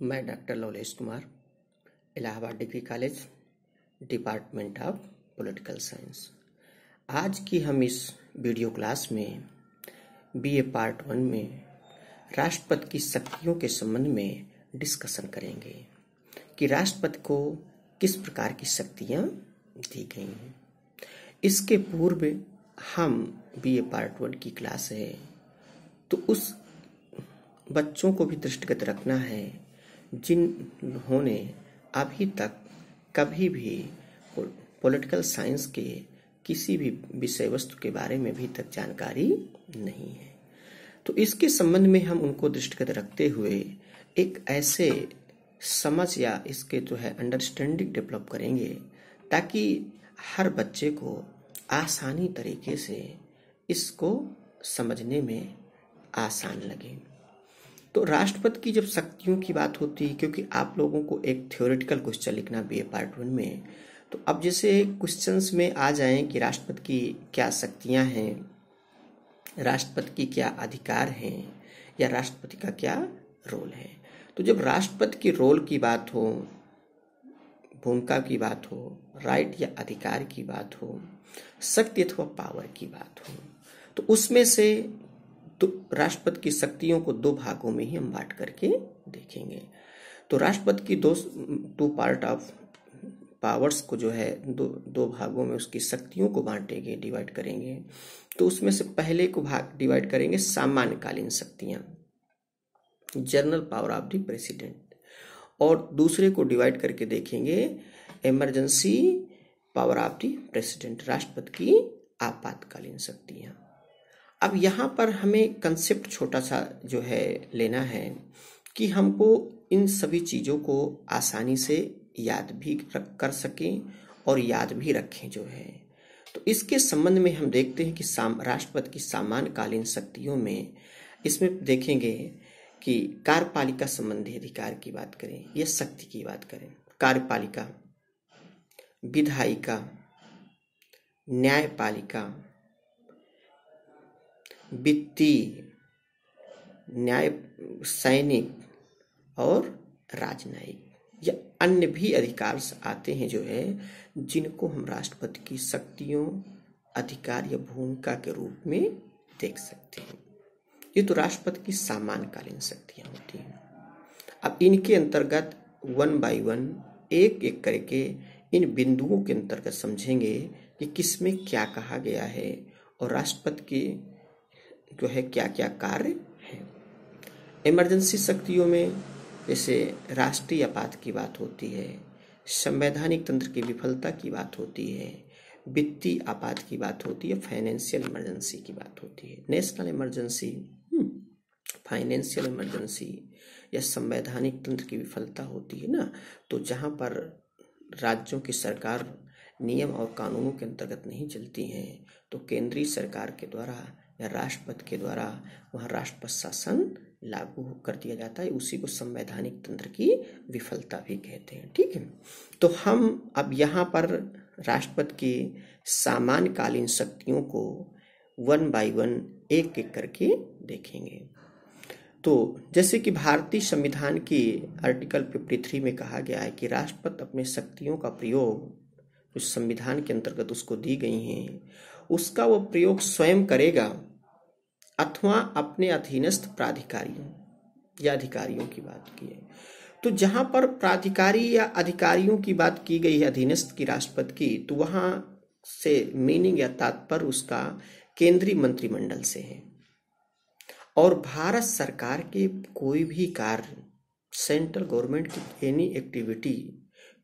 मैं doctor Lovelesh Kumar, Allahabad degree college, department of political science. आज की हम इस वीडियो क्लास में बीए पार्ट 1 में राष्ट्रपति की शक्तियों के संबंध में डिस्कशन करेंगे कि राष्ट्रपति को किस प्रकार की शक्तियां दी गई हैं। इसके पूर्व हम बीए पार्ट 1 की क्लास है तो उस बच्चों को भी दृष्टिगत रखना है जिन्होंने अभी तक कभी भी पॉलिटिकल साइंस के किसी भी विषय वस्तु के बारे में अभी तक जानकारी नहीं है। तो इसके संबंध में हम उनको दृष्टिगत रखते हुए एक ऐसे समझ या इसके अंडरस्टैंडिंग डेवलप करेंगे ताकि हर बच्चे को आसानी तरीके से इसको समझने में आसान लगे। तो राष्ट्रपति की जब शक्तियों की बात होती है, क्योंकि आप लोगों को एक थ्योरेटिकल क्वेश्चन लिखना बीए पार्ट 1 में, तो अब जैसे क्वेश्चंस में आ जाएं कि राष्ट्रपति की क्या शक्तियां हैं, राष्ट्रपति की क्या अधिकार हैं या राष्ट्रपति का क्या रोल है। तो जब राष्ट्रपति के रोल की बात हो, भूमिका की बात हो, राइट या अधिकार की बात हो, शक्ति अथवा पावर की बात हो, तो उसमें से तो राष्ट्रपति की शक्तियों को दो भागों में ही हम बांट करके देखेंगे। तो राष्ट्रपति की टू पार्ट ऑफ पावर्स को दो भागों में उसकी शक्तियों को बांटेंगे, डिवाइड करेंगे। तो उसमें से पहले को भाग डिवाइड करेंगे सामान्यकालीन शक्तियां, general power of the president, और दूसरे को डिवाइड करके देखेंगे emergency power of the president, राष्ट्रपति की आपातकालीन शक्तियां। अब यहाँ पर हमें कंसेप्ट छोटा सा लेना है कि हमको इन सभी चीज़ों को आसानी से याद भी कर सकें और याद भी रखें तो इसके संबंध में हम देखते हैं कि राष्ट्रपति की सामान्यकालीन शक्तियों में इसमें देखेंगे कि कार्यपालिका संबंधी अधिकार की बात करें या शक्ति की बात करें। कार्यपालिका, विधायिका, न्यायपालिका, वित्तीय, न्याय, सैनिक और राजनयिक या अन्य भी अधिकार आते हैं जिनको हम राष्ट्रपति की शक्तियों, अधिकार या भूमिका के रूप में देख सकते हैं। ये तो राष्ट्रपति की सामान्यकालीन शक्तियां होती हैं। अब इनके अंतर्गत 1 बाय 1 एक एक करके इन बिंदुओं के अंतर्गत समझेंगे कि किसमें क्या कहा गया है और राष्ट्रपति की क्या क्या कार्य है। इमरजेंसी शक्तियों में जैसे राष्ट्रीय आपात की बात होती है, संवैधानिक तंत्र की विफलता की बात होती है, वित्तीय आपात की बात होती है, फाइनेंशियल इमरजेंसी की बात होती है। नेशनल इमरजेंसी, फाइनेंशियल इमरजेंसी या संवैधानिक तंत्र की विफलता होती है ना, तो जहाँ पर राज्यों की सरकार नियम और कानूनों के अंतर्गत नहीं चलती हैं तो केंद्रीय सरकार के द्वारा या राष्ट्रपति के द्वारा वहाँ राष्ट्रपति शासन लागू कर दिया जाता है। उसी को संवैधानिक तंत्र की विफलता भी कहते हैं। ठीक है, तो हम अब यहाँ पर राष्ट्रपति की सामान्यकालीन शक्तियों को 1 बाय 1 एक एक करके देखेंगे। तो जैसे कि भारतीय संविधान की आर्टिकल 53 में कहा गया है कि राष्ट्रपति अपने शक्तियों का प्रयोग जो संविधान के अंतर्गत उसको दी गई हैं उसका वो प्रयोग स्वयं करेगा अथवा अपने अधीनस्थ प्राधिकारियों या अधिकारियों की बात की है। तो जहां पर प्राधिकारी या अधिकारियों की बात की गई है अधीनस्थ की राष्ट्रपति की, तो वहां से मीनिंग या तात्पर्य उसका केंद्रीय मंत्रिमंडल से है। और भारत सरकार के कोई भी कार्य, सेंट्रल गवर्नमेंट की एनी एक्टिविटी,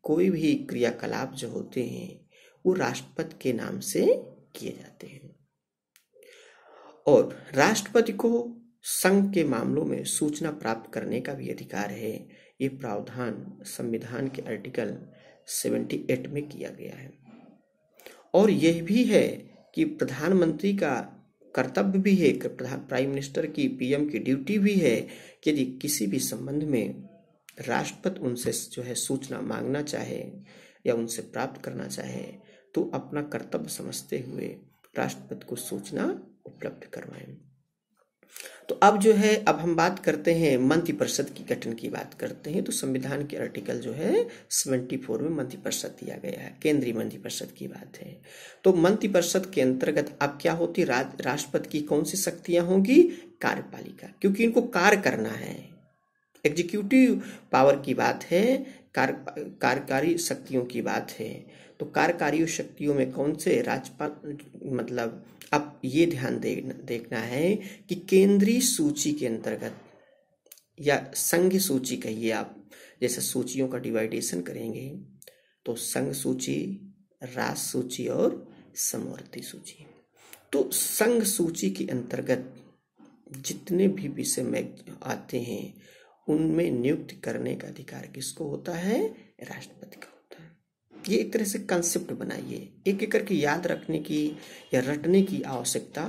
कोई भी क्रियाकलाप जो होते हैं वो राष्ट्रपति के नाम से किए जाते हैं। और राष्ट्रपति को संघ के मामलों में सूचना प्राप्त करने का भी अधिकार है। ये प्रावधान संविधान के आर्टिकल 78 में किया गया है। और यह भी है कि प्रधानमंत्री का कर्तव्य भी है, प्राइम मिनिस्टर की, पीएम की ड्यूटी भी है कि यदि किसी भी संबंध में राष्ट्रपति उनसे सूचना मांगना चाहे या उनसे प्राप्त करना चाहे तो अपना कर्तव्य समझते हुए राष्ट्रपति को सूचना उपलब्ध करवाएं। तो अब जो है, अब हम बात करते हैं मंत्रिपरिषद की गठन की बात करते हैं। तो संविधान के आर्टिकल जो है 74 में मंत्रिपरिषद दिया गया है, केंद्रीय मंत्रिपरिषद की बात है। तो मंत्रिपरिषद के अंतर्गत अब क्या होती, राष्ट्रपति की कौन सी शक्तियां होंगी, कार्यपालिका, क्योंकि इनको कार्य करना है। एग्जीक्यूटिव पावर की बात है, कार्यकारी शक्तियों की बात है। तो कार्यकारी शक्तियों में कौन से, राज्यपाल, मतलब अब ये ध्यान देखना है कि केंद्रीय सूची के अंतर्गत या संघ सूची कहिए आप, जैसे सूचियों का डिवाइडेशन करेंगे तो संघ सूची, राष्ट्र सूची और समवर्ती सूची। तो संघ सूची के अंतर्गत जितने भी विषय में आते हैं उनमें नियुक्त करने का अधिकार किसको होता है, राष्ट्रपति का होता है। ये एक तरह से कंसेप्ट बनाइए, एक एक करके याद रखने की या रटने की आवश्यकता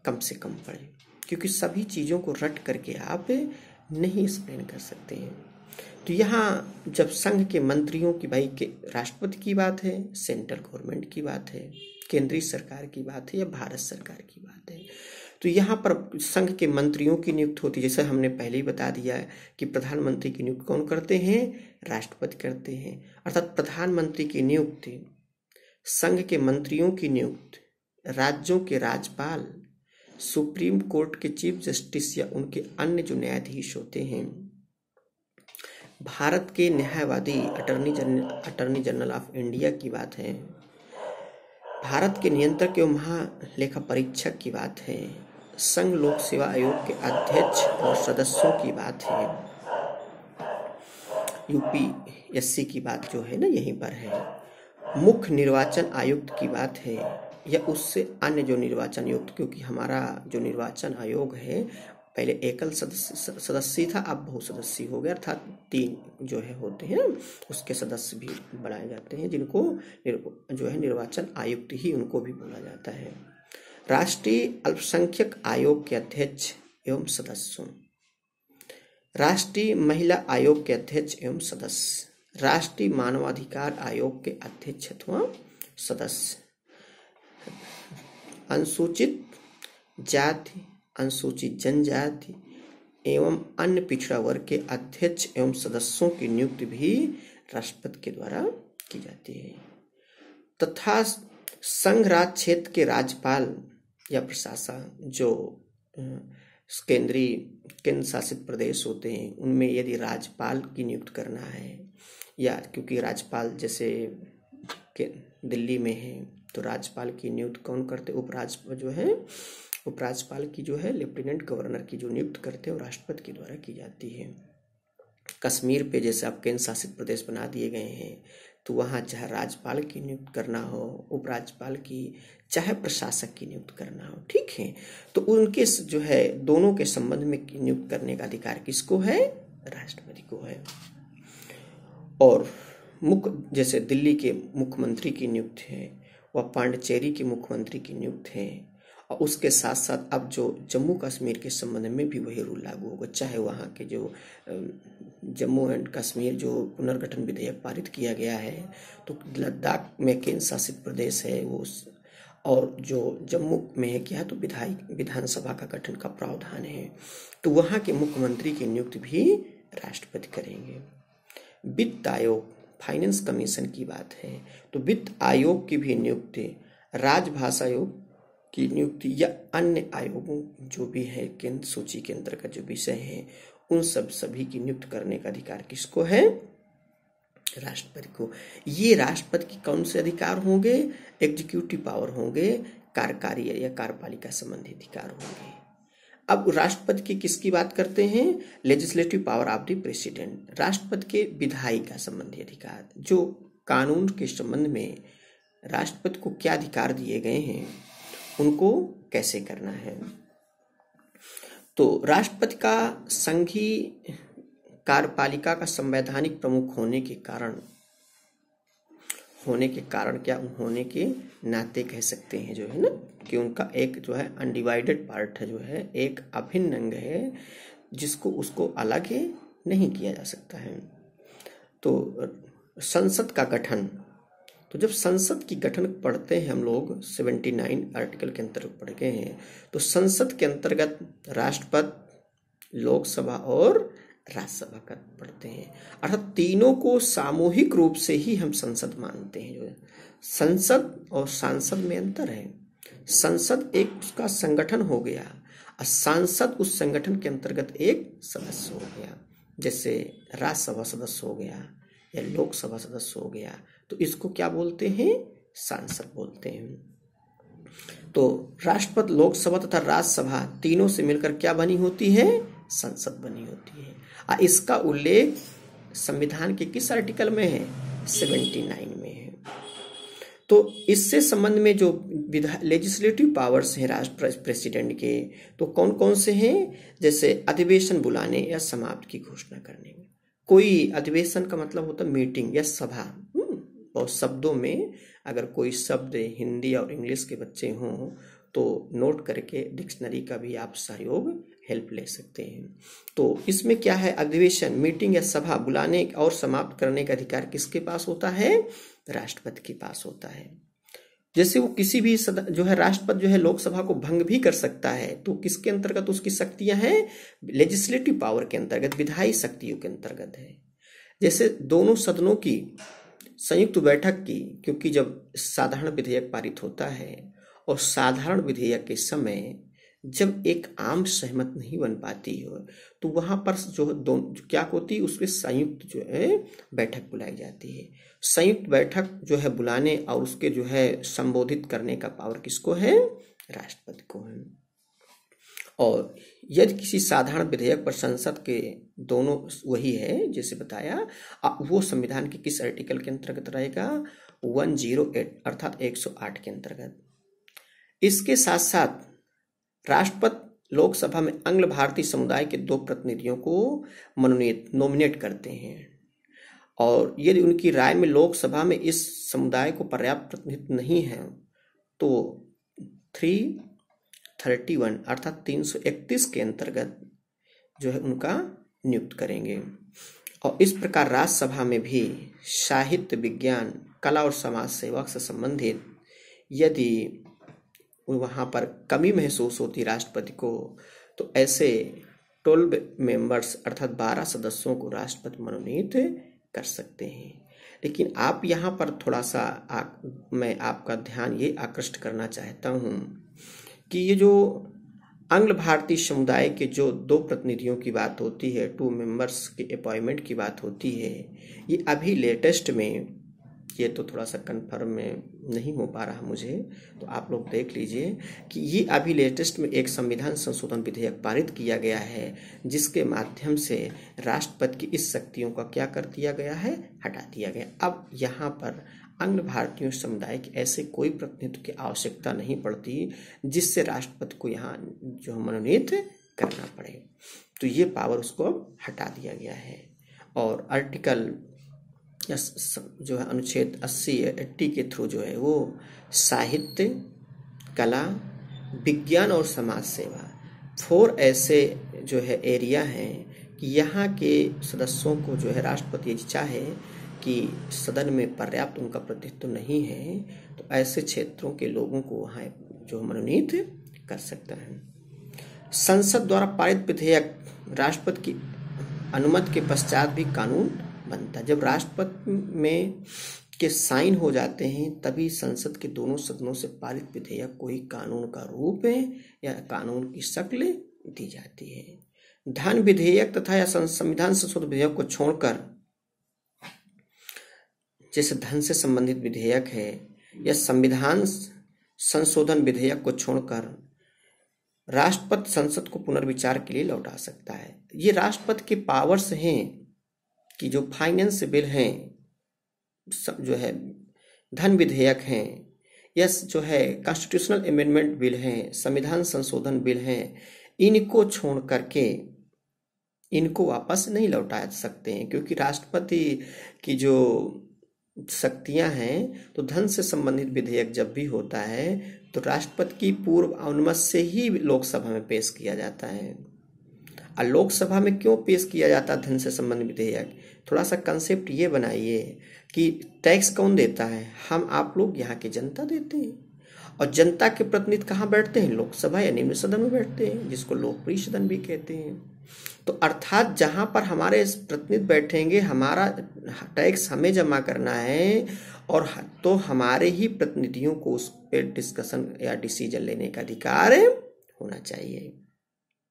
कम से कम पड़े, क्योंकि सभी चीज़ों को रट करके आप नहीं एक्सप्लेन कर सकते हैं। तो यहाँ जब संघ के मंत्रियों की, भाई के राष्ट्रपति की बात है, सेंट्रल गवर्नमेंट की बात है, केंद्रीय सरकार की बात है या भारत सरकार की बात है, तो यहाँ पर संघ के मंत्रियों की नियुक्ति होती है। जैसे हमने पहले ही बता दिया है कि प्रधानमंत्री की नियुक्ति कौन करते हैं, राष्ट्रपति करते हैं। अर्थात प्रधानमंत्री की नियुक्ति, संघ के मंत्रियों की नियुक्ति, राज्यों के राज्यपाल, सुप्रीम कोर्ट के चीफ जस्टिस या उनके अन्य जो न्यायाधीश होते हैं, भारत के न्यायवादी, अटर्नी जनरल ऑफ इंडिया की बात है, भारत के नियंत्रक एवं महालेखा परीक्षक की बात है, संघ लोक सेवा आयोग के अध्यक्ष और सदस्यों की बात है, यूपीएससी की बात जो है ना यहीं पर है, मुख्य निर्वाचन आयुक्त की बात है या उससे अन्य जो निर्वाचन आयुक्त, क्योंकि हमारा जो निर्वाचन आयोग है पहले एकल सदस्य था, अब बहुसदस्यीय हो गया, अर्थात 3 जो है होते हैं, उसके सदस्य भी बनाए जाते हैं, जिनको जो है निर्वाचन आयुक्त ही उनको भी बोला जाता है। राष्ट्रीय अल्पसंख्यक आयोग के अध्यक्ष एवं सदस्यों, राष्ट्रीय महिला आयोग के अध्यक्ष एवं सदस्य, राष्ट्रीय मानवाधिकार आयोग के अध्यक्ष अथवा सदस्य, अनुसूचित जाति, अनुसूचित जनजाति एवं अन्य पिछड़ा वर्ग के अध्यक्ष एवं सदस्यों की नियुक्ति भी राष्ट्रपति के द्वारा की जाती है। तथा संघ राज्य क्षेत्र के राज्यपाल या प्रशासक, जो केंद्र शासित प्रदेश होते हैं, उनमें यदि राज्यपाल की नियुक्ति करना है, या क्योंकि राज्यपाल जैसे दिल्ली में है तो राज्यपाल की नियुक्ति कौन करते, उपराज्यपाल जो है, उपराज्यपाल की जो है लेफ्टिनेंट गवर्नर की जो नियुक्ति करते हैं वो राष्ट्रपति के द्वारा की जाती है। कश्मीर पे जैसे आप केंद्र शासित प्रदेश बना दिए गए हैं तो वहाँ चाहे राज्यपाल की नियुक्ति करना हो, उपराज्यपाल की, चाहे प्रशासक की नियुक्ति करना हो, ठीक है, तो उनके जो है दोनों के संबंध में नियुक्त करने का अधिकार किसको है, राष्ट्रपति को है। और मुख्य जैसे दिल्ली के मुख्यमंत्री की नियुक्ति है, वह पांडिचेरी के मुख्यमंत्री की नियुक्ति है, और उसके साथ साथ अब जो जम्मू कश्मीर के संबंध में भी वही रूल लागू होगा, चाहे वहाँ के जो जम्मू एंड कश्मीर जो पुनर्गठन विधेयक पारित किया गया है, तो लद्दाख में केंद्र शासित प्रदेश है वो, और जो जम्मू में है क्या, तो विधानसभा का गठन का प्रावधान है, तो वहाँ के मुख्यमंत्री की नियुक्ति भी राष्ट्रपति करेंगे। वित्त आयोग, फाइनेंस कमीशन की बात है, तो वित्त आयोग की भी नियुक्ति, राजभाषा आयोग की नियुक्ति या अन्य आयोगों जो भी है केंद्र सूची के अंतर्गत जो विषय हैं, उन सभी की नियुक्त करने का अधिकार किसको है, राष्ट्रपति को। ये राष्ट्रपति की कौन से अधिकार होंगे, एग्जीक्यूटिव पावर होंगे, कार्यकारी या कार्यपालिका संबंधी अधिकार होंगे। अब राष्ट्रपति की किसकी बात करते हैं, legislative power of the president, राष्ट्रपति के विधायिका संबंधी अधिकार, जो कानून के संबंध में राष्ट्रपति को क्या अधिकार दिए गए हैं उनको कैसे करना है। तो राष्ट्रपति का संघीय कार्यपालिका का संवैधानिक प्रमुख होने के कारण क्या, होने के नाते कह सकते हैं जो है ना, कि उनका एक जो है अनडिवाइडेड पार्ट है, जो है एक अभिन्न अंग है, जिसको उसको अलग नहीं किया जा सकता है। तो संसद का गठन तो जब संसद की गठन पढ़ते हैं हम लोग 79 आर्टिकल के अंतर्गत पढ़ गए हैं, तो संसद के अंतर्गत राष्ट्रपति, लोकसभा और राज्यसभा का पढ़ते हैं। अर्थात तीनों को सामूहिक रूप से ही हम संसद मानते हैं। जो है संसद और सांसद में अंतर है। संसद एक उसका संगठन हो गया और सांसद उस संगठन के अंतर्गत एक सदस्य हो गया। जैसे राज्यसभा सदस्य हो गया या लोकसभा सदस्य हो गया, तो इसको क्या बोलते हैं? सांसद बोलते हैं। तो राष्ट्रपति, लोकसभा तथा राज्यसभा तीनों से मिलकर क्या बनी होती है? संसद बनी होती है। और इसका उल्लेख संविधान के किस आर्टिकल में है? 79 में है। तो इससे संबंध में जो लेजिस्लेटिव पावर्स हैं राष्ट्र प्रेसिडेंट के, तो कौन कौन से हैं? जैसे अधिवेशन बुलाने या समाप्त की घोषणा करने में। कोई अधिवेशन का मतलब होता है मीटिंग या सभा। और शब्दों में अगर कोई शब्द हिंदी और इंग्लिश के बच्चे हों तो नोट करके डिक्शनरी का भी आप सहयोग हेल्प ले सकते हैं। तो इसमें क्या है? अधिवेशन, मीटिंग या सभा बुलाने और समाप्त करने का अधिकार किसके पास होता है? राष्ट्रपति के पास होता है। जैसे वो किसी भी जो है राष्ट्रपति जो है लोकसभा को भंग भी कर सकता है, तो किसके अंतर्गत उसकी शक्तियां हैं? लेजिस्लेटिव पावर के अंतर्गत, विधायी शक्तियों के अंतर्गत है। जैसे दोनों सदनों की संयुक्त बैठक की, क्योंकि जब साधारण विधेयक पारित होता है और साधारण विधेयक के समय जब एक आम सहमत नहीं बन पाती हो, तो वहां पर जो दोनों क्या होती है, उसके संयुक्त जो है बैठक बुलाई जाती है। संयुक्त बैठक जो है बुलाने और उसके जो है संबोधित करने का पावर किसको है? राष्ट्रपति को है। और यदि किसी साधारण विधेयक पर संसद के दोनों, वही है जैसे बताया, वो संविधान के किस आर्टिकल के अंतर्गत रहेगा? 108 अर्थात 108 के अंतर्गत। इसके साथ साथ राष्ट्रपति लोकसभा में अंग्ल भारतीय समुदाय के 2 प्रतिनिधियों को नॉमिनेट करते हैं, और यदि उनकी राय में लोकसभा में इस समुदाय को पर्याप्त प्रतिनिधित्व नहीं है तो 331 अर्थात 331 के अंतर्गत जो है उनका नियुक्त करेंगे। और इस प्रकार राज्यसभा में भी साहित्य, विज्ञान, कला और समाज सेवा से संबंधित यदि वहाँ पर कमी महसूस होती राष्ट्रपति को, तो ऐसे 12 मेंबर्स अर्थात 12 सदस्यों को राष्ट्रपति मनोनीत कर सकते हैं। लेकिन आप यहाँ पर थोड़ा सा मैं आपका ध्यान ये आकृष्ट करना चाहता हूँ कि ये जो अंग्ल भारतीय समुदाय के जो 2 प्रतिनिधियों की बात होती है, 2 मेंबर्स के अपॉइंटमेंट की बात होती है, ये अभी लेटेस्ट में, ये तो थोड़ा सा कन्फर्म में नहीं हो पा रहा मुझे, तो आप लोग देख लीजिए कि ये अभी लेटेस्ट में एक संविधान संशोधन विधेयक पारित किया गया है, जिसके माध्यम से राष्ट्रपति की इस शक्तियों का क्या कर दिया गया है? हटा दिया गया। अब यहाँ पर अंग्ल भारतीय समुदाय के ऐसे कोई प्रतिनिधित्व की आवश्यकता नहीं पड़ती जिससे राष्ट्रपति को यहाँ जो मनोनीत करना पड़े। तो ये पावर उसको अब हटा दिया गया है। और आर्टिकल जो है अनुच्छेद 80 के थ्रू जो है वो साहित्य, कला, विज्ञान और समाज सेवा 4 ऐसे जो है एरिया हैं कि यहाँ के सदस्यों को जो है राष्ट्रपति चाहे कि सदन में पर्याप्त उनका प्रतिनिधित्व नहीं है, तो ऐसे क्षेत्रों के लोगों को वहाँ जो मनोनीत कर सकता है। संसद द्वारा पारित विधेयक राष्ट्रपति की अनुमति के पश्चात भी कानून बनता है। जब राष्ट्रपति में के साइन हो जाते हैं तभी संसद के दोनों सदनों से पारित विधेयक को ही कानून का रूप है या कानून की शक्ल दी जाती है। धन विधेयक तथा या संविधान संशोधन विधेयक को छोड़कर, जैसे धन से संबंधित विधेयक है या संविधान संशोधन विधेयक को छोड़कर, राष्ट्रपति संसद को पुनर्विचार के लिए लौटा सकता है। ये राष्ट्रपति के पावर्स हैं कि जो फाइनेंस बिल हैं, जो है धन विधेयक हैं, या जो है कॉन्स्टिट्यूशनल अमेंडमेंट बिल हैं, संविधान संशोधन बिल हैं, इनको छोड़ करके इनको वापस नहीं लौटा सकते हैं, क्योंकि राष्ट्रपति की जो शक्तियां हैं, तो धन से संबंधित विधेयक जब भी होता है तो राष्ट्रपति की पूर्व अनुमति से ही लोकसभा में पेश किया जाता है। और लोकसभा में क्यों पेश किया जाता धन से संबंधित विधेयक? थोड़ा सा कंसेप्ट ये बनाइए कि टैक्स कौन देता है? हम आप लोग, यहाँ की जनता देते हैं। और जनता के प्रतिनिधि कहाँ बैठते हैं? लोकसभा या निम्न सदन में बैठते हैं, जिसको लोकप्रिय सदन भी कहते हैं। तो अर्थात जहां पर हमारे प्रतिनिधि बैठेंगे, हमारा टैक्स हमें जमा करना है, और तो हमारे ही प्रतिनिधियों को उस पर डिस्कशन या डिसीजन लेने का अधिकार होना चाहिए।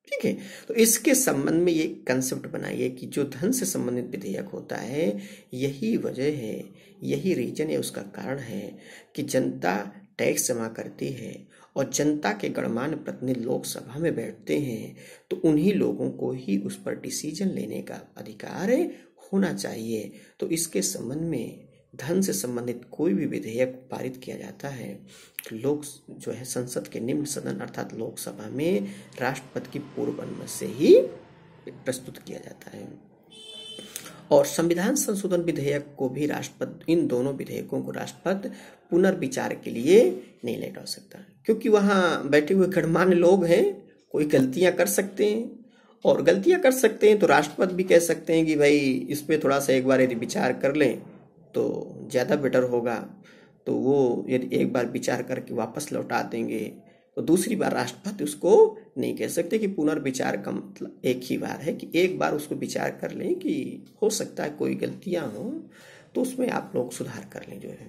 ठीक है, तो इसके संबंध में ये कंसेप्ट बनाइए कि जो धन से संबंधित विधेयक होता है, यही वजह है, यही रीजन है, उसका कारण है कि जनता टैक्स जमा करती है और जनता के गणमान्य प्रतिनिधि लोकसभा में बैठते हैं, तो उन्हीं लोगों को ही उस पर डिसीजन लेने का अधिकार होना चाहिए। तो इसके संबंध में धन से संबंधित कोई भी विधेयक पारित किया जाता है, लोक जो है संसद के निम्न सदन अर्थात लोकसभा में राष्ट्रपति की पूर्व अनुमति से ही प्रस्तुत किया जाता है। और संविधान संशोधन विधेयक को भी राष्ट्रपति, इन दोनों विधेयकों को राष्ट्रपति पुनर्विचार के लिए नहीं ले जा सकता, क्योंकि वहां बैठे हुए गणमान्य लोग हैं, कोई गलतियां कर सकते हैं, और गलतियां कर सकते हैं तो राष्ट्रपति भी कह सकते हैं कि भाई इस पे थोड़ा सा एक बार यदि विचार कर लें तो ज़्यादा बेटर होगा। तो वो यदि एक बार विचार करके वापस लौटा देंगे, तो दूसरी बार राष्ट्रपति उसको नहीं कह सकते कि पुनर्विचार का मतलब एक ही बार है कि एक बार उसको विचार कर लें कि हो सकता है कोई गलतियां हो, तो उसमें आप लोग सुधार कर लें जो है।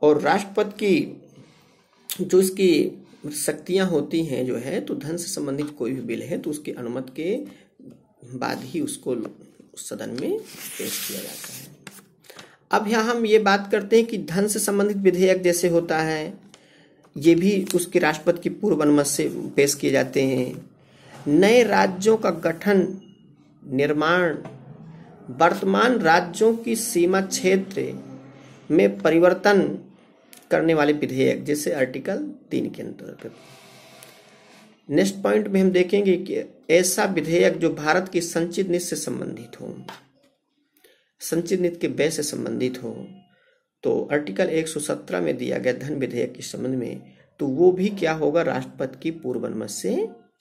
और राष्ट्रपति की जो इसकी शक्तियां होती हैं जो है, तो धन से संबंधित कोई भी बिल है तो उसकी अनुमति के बाद ही उसको सदन में पेश किया जाता है। अब यहाँ हम ये बात करते हैं कि धन से संबंधित विधेयक जैसे होता है, ये भी उसके राष्ट्रपति की पूर्व अनुमति से पेश किए जाते हैं। नए राज्यों का गठन, निर्माण, वर्तमान राज्यों की सीमा क्षेत्र में परिवर्तन करने वाले विधेयक, जैसे आर्टिकल 3 के अंतर्गत। नेक्स्ट पॉइंट में हम देखेंगे कि ऐसा विधेयक जो भारत की संचित नीति से संबंधित हो, संचित नीति के व्यय से संबंधित हो, तो आर्टिकल 117 में दिया गया धन विधेयक के संबंध में, तो वो भी क्या होगा, राष्ट्रपति की पूर्व अनुमति से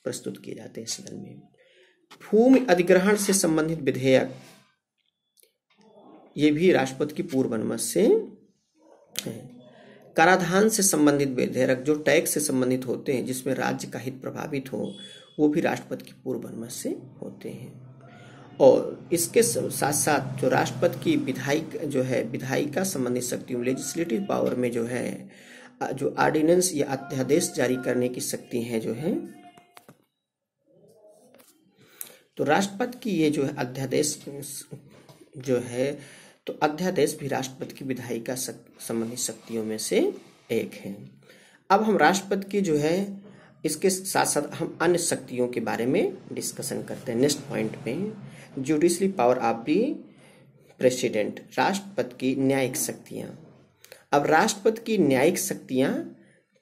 प्रस्तुत किए जाते हैं सदन में। भूमि अधिग्रहण से संबंधित विधेयक, ये भी राष्ट्रपति की पूर्व अनुमति से है। कराधान से संबंधित विधेयक, जो टैक्स से संबंधित होते हैं जिसमें राज्य का हित प्रभावित हो, वो भी राष्ट्रपति की पूर्व अनुमति से होते हैं। और इसके साथ साथ जो राष्ट्रपति की विधायिक जो है, विधायिका संबंधित शक्तियों, लेजिस्लेटिव पावर में जो है, जो ऑर्डिनेंस या अध्यादेश जारी करने की शक्ति है जो है, तो राष्ट्रपति की ये जो है अध्यादेश जो है, तो अध्यादेश भी राष्ट्रपति की विधायिका संबंधित शक्तियों में से एक है। अब हम राष्ट्रपति की जो है, इसके साथ साथ हम अन्य शक्तियों के बारे में डिस्कशन करते हैं। नेक्स्ट पॉइंट में judiciary power of the president, राष्ट्रपति की न्यायिक शक्तियां। अब राष्ट्रपति की न्यायिक शक्तियां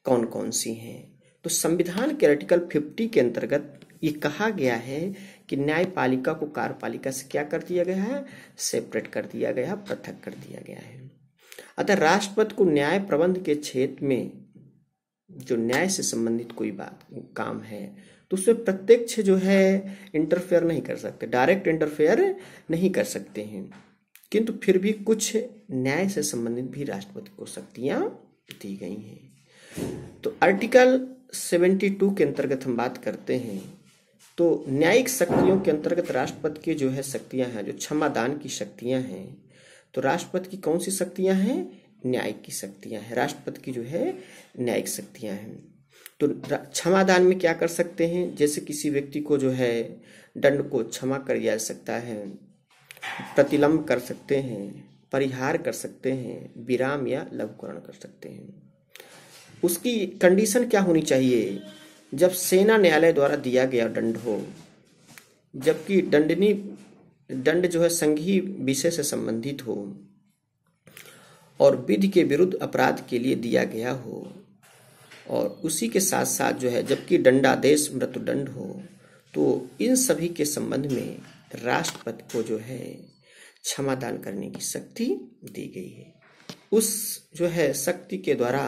कौन कौन सी हैं? तो संविधान के आर्टिकल 50 के अंतर्गत ये कहा गया है कि न्यायपालिका को कार्यपालिका से क्या कर दिया गया है, सेपरेट कर दिया गया, पृथक कर दिया गया है। अतः राष्ट्रपति को न्याय प्रबंध के क्षेत्र में जो न्याय से संबंधित कोई बात काम है, तो उसमें प्रत्यक्ष जो है इंटरफेयर नहीं कर सकते, डायरेक्ट इंटरफेयर नहीं कर सकते हैं, किंतु फिर भी कुछ न्याय से संबंधित भी राष्ट्रपति को शक्तियां दी गई हैं। तो आर्टिकल 72 के अंतर्गत हम बात करते हैं, तो न्यायिक शक्तियों के अंतर्गत राष्ट्रपति की जो है शक्तियां हैं, जो क्षमादान की शक्तियां हैं, तो राष्ट्रपति की कौन सी शक्तियां हैं? न्यायिक की शक्तियां हैं। राष्ट्रपति की जो है न्यायिक शक्तियां हैं। तो क्षमादान में क्या कर सकते हैं? जैसे किसी व्यक्ति को जो है दंड को क्षमा कर दिया जा सकता है, प्रतिलंब कर सकते हैं, परिहार कर सकते हैं, विराम या लघुकरण कर सकते हैं। उसकी कंडीशन क्या होनी चाहिए? जब सेना न्यायालय द्वारा दिया गया दंड हो, जबकि दंड जो है संघीय विषय से संबंधित हो और विधि के विरुद्ध अपराध के लिए दिया गया हो, और उसी के साथ साथ जो है जबकि दंडादेश मृत्युदंड हो, तो इन सभी के संबंध में राष्ट्रपति को जो है क्षमादान करने की शक्ति दी गई है। उस जो है शक्ति के द्वारा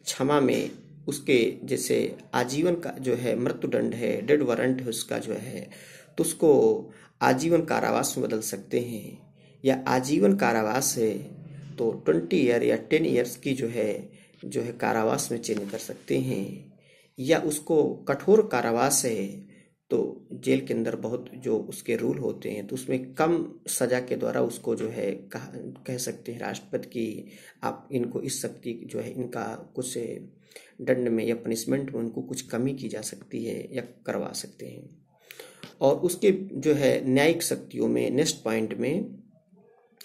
क्षमा में उसके जैसे आजीवन का जो है मृत्युदंड है, डेड वारंट है उसका जो है, तो उसको आजीवन कारावास में बदल सकते हैं, या आजीवन कारावास है तो 20 ईयर या 10 ईयर्स की जो है कारावास में चेंज कर सकते हैं, या उसको कठोर कारावास है तो जेल के अंदर बहुत जो उसके रूल होते हैं तो उसमें कम सजा के द्वारा उसको जो है कह सकते हैं राष्ट्रपति की आप इनको इस शक्ति जो है इनका कुछ दंड में या पनिशमेंट में उनको कुछ कमी की जा सकती है या करवा सकते हैं। और उसके जो है न्यायिक शक्तियों में नेक्स्ट पॉइंट में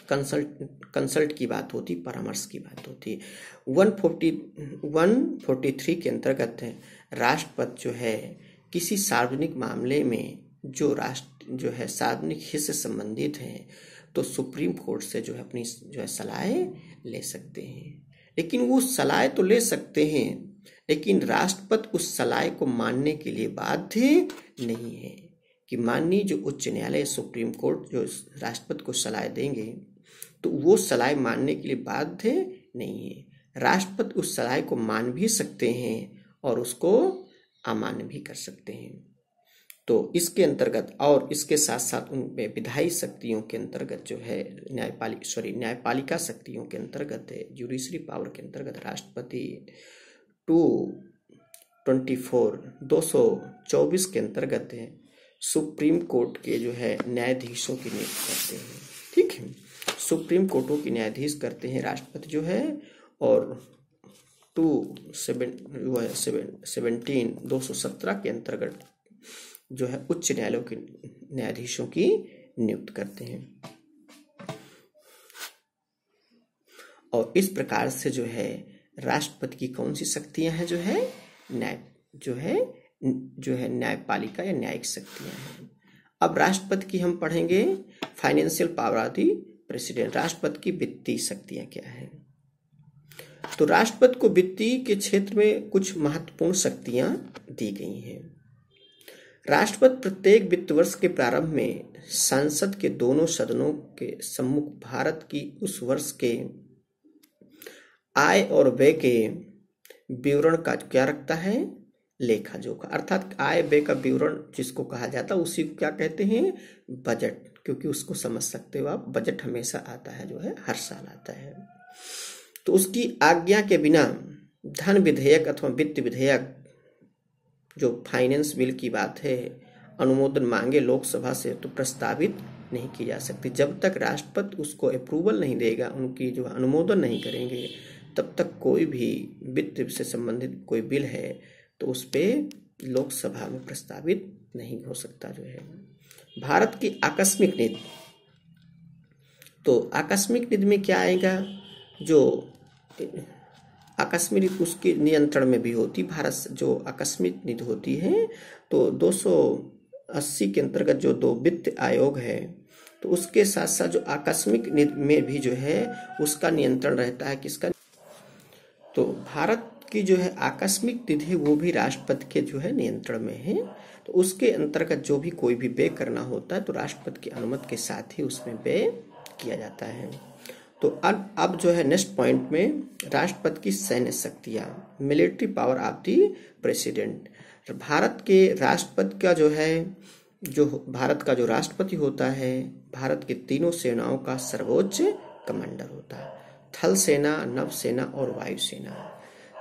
कंसल्ट की बात होती, परामर्श की बात होती। 143 के अंतर्गत राष्ट्रपति जो है किसी सार्वजनिक मामले में जो है सार्वजनिक हित से संबंधित हैं तो सुप्रीम कोर्ट से जो है अपनी जो है सलाह ले सकते हैं। लेकिन वो सलाह तो ले सकते हैं, लेकिन राष्ट्रपति उस सलाह को मानने के लिए बाध्य नहीं है कि माननीय जो उच्च न्यायालय सुप्रीम कोर्ट जो राष्ट्रपति को सलाह देंगे तो वो सलाह मानने के लिए बाध्य नहीं है। राष्ट्रपति उस सलाह को मान भी सकते हैं और उसको अमान्य भी कर सकते हैं। तो इसके अंतर्गत और इसके साथ साथ उनमें विधायी शक्तियों के अंतर्गत जो है न्यायपालिका शक्तियों के अंतर्गत है, जुडिशरी पावर के अंतर्गत राष्ट्रपति 224 के अंतर्गत है सुप्रीम कोर्ट के जो है न्यायाधीशों की नियुक्ति करते हैं। ठीक है, सुप्रीम कोर्टों की न्यायाधीश करते हैं राष्ट्रपति जो है, और 217 के अंतर्गत जो है उच्च न्यायालयों के न्यायाधीशों की नियुक्त करते हैं। और इस प्रकार से जो है राष्ट्रपति की कौन सी शक्तियां हैं जो है न्यायपालिका या न्यायिक शक्तियां हैं। अब राष्ट्रपति की हम पढ़ेंगे financial power of the president. राष्ट्रपति की वित्तीय शक्तियां क्या है? तो राष्ट्रपति को वित्तीय के क्षेत्र में कुछ महत्वपूर्ण शक्तियां दी गई हैं। राष्ट्रपति प्रत्येक वित्त वर्ष के प्रारंभ में संसद के दोनों सदनों के सम्मुख भारत की उस वर्ष के आय और व्यय के विवरण का क्या रखता है? लेखा जोखा, अर्थात आय व्यय का विवरण जिसको कहा जाता है उसी को क्या कहते हैं? बजट, क्योंकि उसको समझ सकते हो आप, बजट हमेशा आता है जो है हर साल आता है। तो उसकी आज्ञा के बिना धन विधेयक अथवा वित्त विधेयक जो फाइनेंस बिल की बात है अनुमोदन मांगे लोकसभा से तो प्रस्तावित नहीं की जा सकती। जब तक राष्ट्रपति उसको अप्रूवल नहीं देगा, उनकी जो अनुमोदन नहीं करेंगे, तब तक कोई भी वित्त से संबंधित कोई बिल है तो उस पे लोकसभा में प्रस्तावित नहीं हो सकता जो है। भारत की आकस्मिक निधि, तो आकस्मिक निधि में क्या आएगा? जो आकस्मिक उसके नियंत्रण में भी होती भारत जो आकस्मिक निधि होती है, तो 280 के अंतर्गत जो 2 वित्त आयोग है तो उसके साथ साथ जो आकस्मिक निधि में भी जो है उसका नियंत्रण रहता है किसका? तो भारत की जो है आकस्मिक निधि वो भी राष्ट्रपति के जो है नियंत्रण में है। तो उसके अंतर्गत जो भी कोई भी व्यय करना होता है तो राष्ट्रपति की अनुमति के साथ ही उसमें व्यय किया जाता है। तो अब जो है नेक्स्ट पॉइंट में राष्ट्रपति की सैन्य शक्तियां, military power of the president. Bharat के राष्ट्रपति का जो है भारत का जो राष्ट्रपति होता है भारत की तीनों सेनाओं का सर्वोच्च कमांडर होता है, थल सेना, नभ सेना और वायु सेना।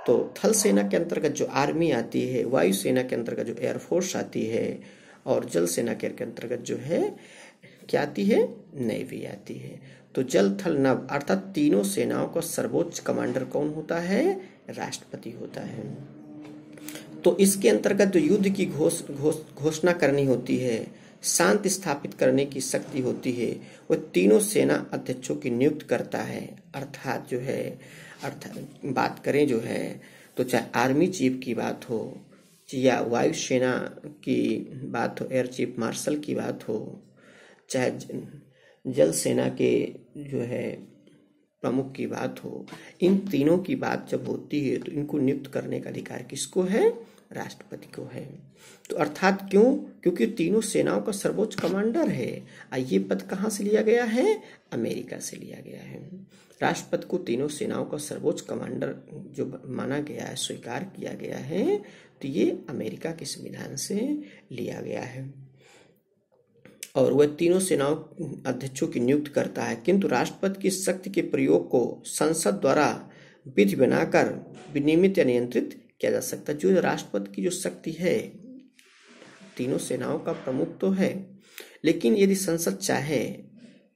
तो थल सेना के अंतर्गत जो आर्मी आती है, वायु सेना के अंतर्गत जो एयरफोर्स आती है और जल सेना के अंतर्गत जो है क्या आती है? नेवी आती है। तो जल थल नभ अर्थात तीनों सेनाओं का सर्वोच्च कमांडर कौन होता है? राष्ट्रपति होता है। तो इसके अंतर्गत जो युद्ध की घोषणा करनी होती है, शांति स्थापित करने की शक्ति होती है, वो तीनों सेना अध्यक्षों की नियुक्त करता है। अर्थात बात करें जो है तो चाहे आर्मी चीफ की बात हो या वायु सेना की बात हो, एयर चीफ मार्शल की बात हो, चाहे जल सेना के जो है प्रमुख की बात हो, इन तीनों की बात जब होती है तो इनको नियुक्त करने का अधिकार किसको है? राष्ट्रपति को है। तो अर्थात क्यों? क्योंकि तीनों सेनाओं का सर्वोच्च कमांडर है। ये पद कहाँ से लिया गया है? अमेरिका से लिया गया है। राष्ट्रपति को तीनों सेनाओं का सर्वोच्च कमांडर जो माना गया है, स्वीकार किया गया है, तो ये अमेरिका के संविधान से लिया गया है। और वह तीनों सेनाओं अध्यक्षों की नियुक्त करता है, किंतु राष्ट्रपति की शक्ति के प्रयोग को संसद द्वारा विधि बनाकर विनियमित या नियंत्रित किया जा सकता है। जो राष्ट्रपति की जो शक्ति है, तीनों सेनाओं का प्रमुख तो है, लेकिन यदि संसद चाहे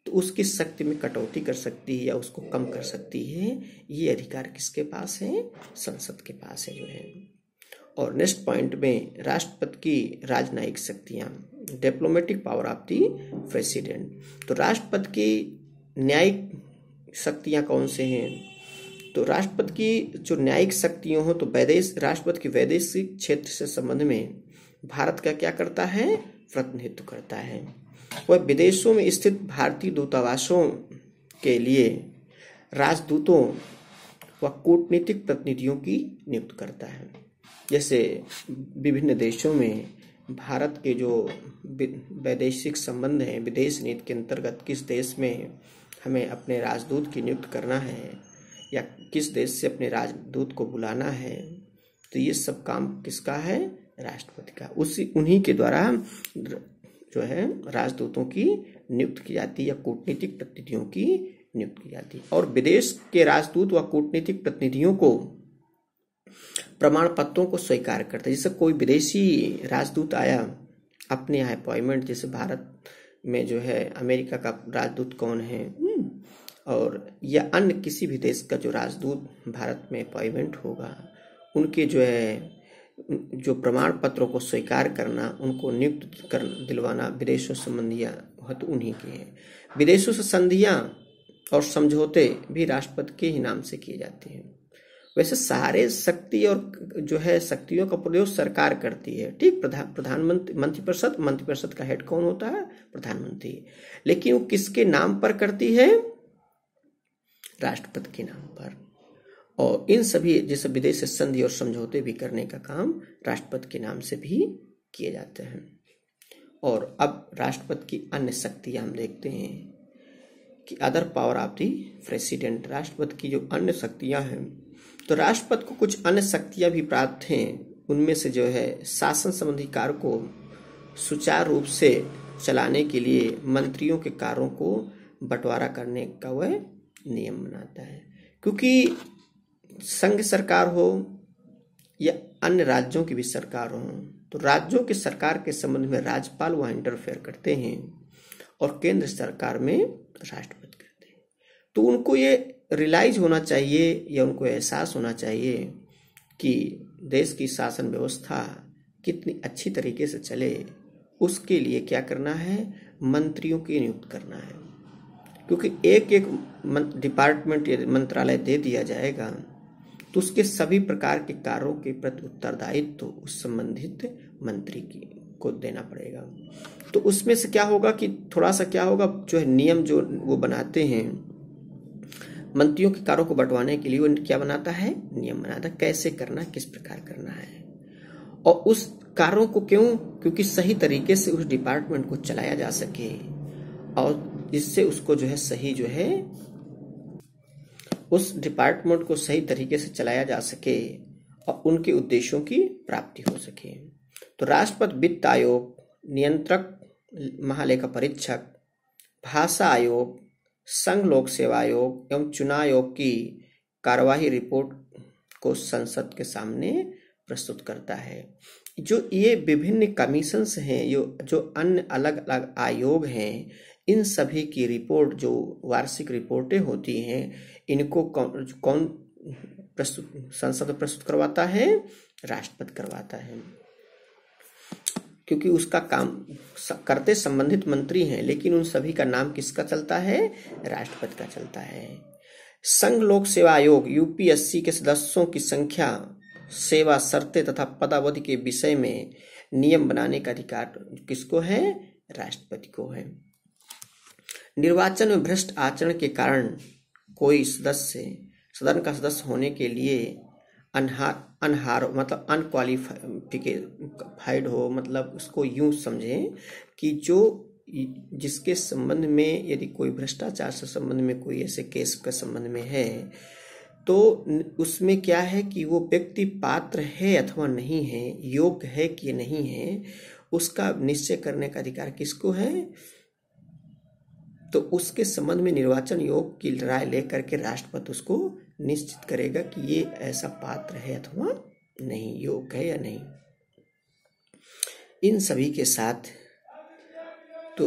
तो उसकी शक्ति में कटौती कर सकती है या उसको कम कर सकती है। ये अधिकार किसके पास है? संसद के पास है जो है। और नेक्स्ट पॉइंट में राष्ट्रपति की राजनयिक शक्तियां, diplomatic power of the president. तो राष्ट्रपति की न्यायिक शक्तियां कौन से हैं? तो राष्ट्रपति की जो न्यायिक शक्तियां हो, तो राष्ट्रपति की वैदेशिक क्षेत्र से संबंध में भारत का क्या करता है? प्रतिनिधित्व करता है। वह विदेशों में स्थित भारतीय दूतावासों के लिए राजदूतों व कूटनीतिक प्रतिनिधियों की नियुक्ति करता है। जैसे विभिन्न देशों में भारत के जो वैदेशिक संबंध हैं, विदेश नीति के अंतर्गत किस देश में हमें अपने राजदूत की नियुक्ति करना है या किस देश से अपने राजदूत को बुलाना है, तो ये सब काम किसका है? राष्ट्रपति का। उन्हीं के द्वारा जो है राजदूतों की नियुक्ति की जाती है या कूटनीतिक प्रतिनिधियों की नियुक्ति की जाती है। और विदेश के राजदूत व कूटनीतिक प्रतिनिधियों को प्रमाण पत्रों को स्वीकार करता है। जैसे कोई विदेशी राजदूत आया अपने यहाँ अपॉइंटमेंट, जैसे भारत में जो है अमेरिका का राजदूत कौन है, और या अन्य किसी भी देश का जो राजदूत भारत में अपॉइंटमेंट होगा, उनके जो है जो प्रमाण पत्रों को स्वीकार करना, उनको नियुक्त कर दिलवाना विदेशों संबंधियां तो उन्हीं के हैं। विदेशों से संधियां और समझौते भी राष्ट्रपति के ही नाम से किए जाते हैं। वैसे सारे शक्ति और जो है शक्तियों का प्रयोग सरकार करती है, ठीक। प्रधानमंत्री मंत्रिपरिषद का हेड कौन होता है? प्रधानमंत्री। लेकिन वो किसके नाम पर करती है? राष्ट्रपति के नाम पर। और इन सभी जैसे विदेश से संधि और समझौते भी करने का काम राष्ट्रपति के नाम से भी किए जाते हैं। और अब राष्ट्रपति की अन्य शक्तियां हम देखते हैं कि other power of the president. राष्ट्रपति की जो अन्य शक्तियां हैं, तो राष्ट्रपति को कुछ अन्य शक्तियां भी प्राप्त हैं। उनमें से जो है शासन संबंधी कार्य को सुचारू रूप से चलाने के लिए मंत्रियों के कार्यों को बंटवारा करने का वह नियम बनाता है। क्योंकि संघ सरकार हो या अन्य राज्यों की भी सरकार हो, तो राज्यों की सरकार के संबंध में राज्यपाल वहां इंटरफेयर करते हैं और केंद्र सरकार में राष्ट्रपति करते हैं। तो उनको ये रियलाइज होना चाहिए या उनको एहसास होना चाहिए कि देश की शासन व्यवस्था कितनी अच्छी तरीके से चले, उसके लिए क्या करना है? मंत्रियों की नियुक्त करना है। क्योंकि एक एक डिपार्टमेंट या मंत्रालय दे दिया जाएगा तो उसके सभी प्रकार के कार्यों के प्रति उत्तरदायित्व तो उस संबंधित मंत्री को देना पड़ेगा। तो उसमें से क्या होगा कि थोड़ा सा क्या होगा, जो है नियम जो वो बनाते हैं मंत्रियों के कार्यों को बंटवाने के लिए, वो क्या बनाता है? नियम बनाता है, कैसे करना, किस प्रकार करना है। और उस कार्यों को क्यों? क्योंकि सही तरीके से उस डिपार्टमेंट को चलाया जा सके और इससे उसको जो है सही जो है उस डिपार्टमेंट को सही तरीके से चलाया जा सके और उनके उद्देश्यों की प्राप्ति हो सके। तो राष्ट्रपति वित्त आयोग, नियंत्रक महालेखा परीक्षक, भाषा आयोग, संघ लोक सेवा आयोग एवं चुनाव आयोग की कार्यवाही रिपोर्ट को संसद के सामने प्रस्तुत करता है। जो ये विभिन्न कमीशंस हैं, जो अन्य अलग अलग आयोग हैं, इन सभी की रिपोर्ट जो वार्षिक रिपोर्टें होती हैं, इनको कौन संसद में प्रस्तुत करवाता है? राष्ट्रपति करवाता है। क्योंकि उसका काम करते संबंधित मंत्री हैं, लेकिन उन सभी का नाम किसका चलता है? राष्ट्रपति का चलता है। संघ लोक सेवा आयोग यूपीएससी के सदस्यों की संख्या, सेवा शर्तें तथा पदावधि के विषय में नियम बनाने का अधिकार किसको है? राष्ट्रपति को है। निर्वाचन में भ्रष्ट आचरण के कारण कोई सदन का सदस्य होने के लिए अनहार मतलब अनक्वालिफाइड हो, मतलब उसको यूं समझें कि जो जिसके संबंध में यदि कोई भ्रष्टाचार से संबंध में कोई ऐसे केस के संबंध में है तो उसमें क्या है कि वो व्यक्ति पात्र है अथवा नहीं है, योग्य है कि नहीं है, उसका निश्चय करने का अधिकार किसको है? तो उसके संबंध में निर्वाचन आयोग की राय लेकर के राष्ट्रपति उसको निश्चित करेगा कि ये ऐसा पात्र है अथवा नहीं, योग्य है या नहीं। इन सभी के साथ तो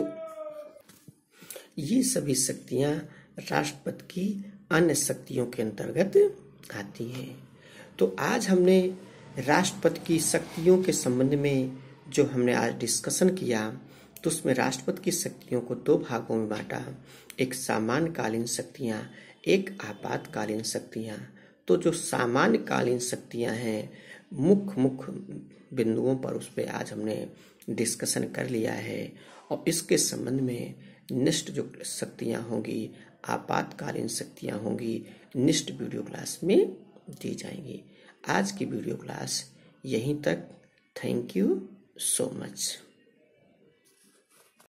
ये सभी शक्तियां राष्ट्रपति की अन्य शक्तियों के अंतर्गत आती हैं। तो आज हमने राष्ट्रपति की शक्तियों के संबंध में जो हमने आज डिस्कशन किया, तो उसमें राष्ट्रपति की शक्तियों को दो भागों में बांटा, एक सामान्यकालीन शक्तियां, एक आपातकालीन शक्तियां। तो जो सामान्यकालीन शक्तियां हैं, मुख्य बिंदुओं पर उस पर आज हमने डिस्कशन कर लिया है, और इसके संबंध में नेक्स्ट जो शक्तियां होंगी, आपातकालीन शक्तियां होंगी, नेक्स्ट वीडियो क्लास में दी जाएंगी। आज की वीडियो क्लास यहीं तक। Thank you so much.